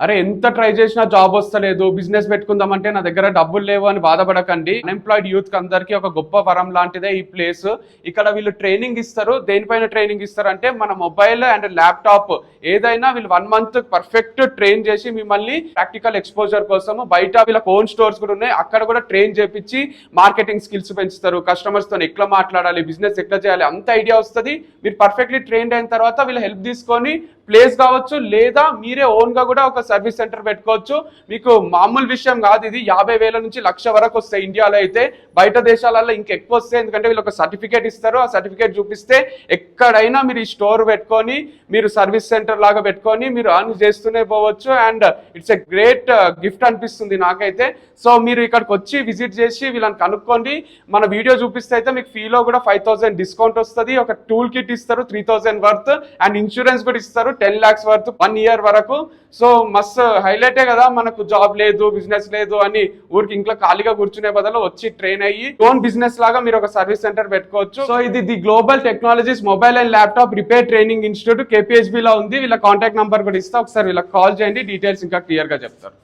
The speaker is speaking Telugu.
అరే ఎంత ట్రై చేసినా జాబ్ వస్తలేదు, బిజినెస్ పెట్టుకుందామంటే నా దగ్గర డబ్బులు లేవు అని బాధపడకండి. అన్ఎంప్లాయిడ్ యూత్ కి అందరికీ ఒక గొప్ప వరం లాంటిదే ఈ ప్లేస్. ఇక్కడ వీళ్ళు ట్రైనింగ్ ఇస్తారు. దేనిపైన ట్రైనింగ్ ఇస్తారు అంటే మన మొబైల్ అండ్ ల్యాప్టాప్ ఏదైనా వీళ్ళు 1 month పర్ఫెక్ట్ ట్రైన్ చేసి మిమ్మల్ని ప్రాక్టికల్ ఎక్స్పోజర్ కోసం బయట వీళ్ళ ఓన్ స్టోర్స్ కూడా ఉన్నాయి, అక్కడ కూడా ట్రైన్ చేపించి మార్కెటింగ్ స్కిల్స్ పెంచుతారు. కస్టమర్స్ తో ఎట్లా మాట్లాడాలి, బిజినెస్ ఎట్లా చేయాలి అంత ఐడియా వస్తుంది. మీరు పర్ఫెక్ట్లీ ట్రైన్డ్ అయిన తర్వాత వీళ్ళ హెల్ప్ తీసుకొని ప్లేస్ కావచ్చు, లేదా మీరే ఓన్ గా కూడా ఒక సర్వీస్ సెంటర్ పెట్టుకోవచ్చు. మీకు మామూలు విషయం కాదు ఇది. 50,000 నుంచి 1,00,000 వరకు వస్తాయి ఇండియాలో అయితే. బయట దేశాలలో ఇంకెక్కువ వస్తాయి, ఎందుకంటే వీళ్ళు ఒక సర్టిఫికేట్ ఇస్తారు. ఆ సర్టిఫికేట్ చూపిస్తే ఎక్కడైనా మీరు ఈ స్టోర్ పెట్టుకొని మీరు సర్వీస్ సెంటర్ లాగా పెట్టుకొని మీరు అర్న్ చేస్తూనే పోవచ్చు. And it's a great gift అనిపిస్తుంది నాకైతే. సో మీరు ఇక్కడికి వచ్చి విజిట్ చేసి వీళ్ళని కనుక్కోండి. మన వీడియో చూపిస్తే అయితే మీకు ఫీలో కూడా 5,000 డిస్కౌంట్ వస్తుంది. ఒక టూల్ కిట్ ఇస్తారు 3,000 వర్త్, అండ్ ఇన్సూరెన్స్ కూడా ఇస్తారు 10 lakhs వర్త్ 1 year వరకు. సో మస్తు హైలైటే కదా, మనకు జాబ్ లేదు, బిజినెస్ లేదు అని ఊరికి ఇంట్లో ఖాళీగా కూర్చునే బదులు వచ్చి ట్రైన్ అయ్యి ఓన్ బిజినెస్ లాగా మీరు ఒక సర్వీస్ సెంటర్ పెట్టుకోవచ్చు. సో ఇది the global technologies mobile and laptop repair training institute KPHB లో ఉంది. వీళ్ళ కాంటాక్ట్ నంబర్ కూడా ఇస్తా, ఒకసారి వీళ్ళకి కాల్ చేయండి, డీటెయిల్స్ ఇంకా క్లియర్ గా చెప్తారు.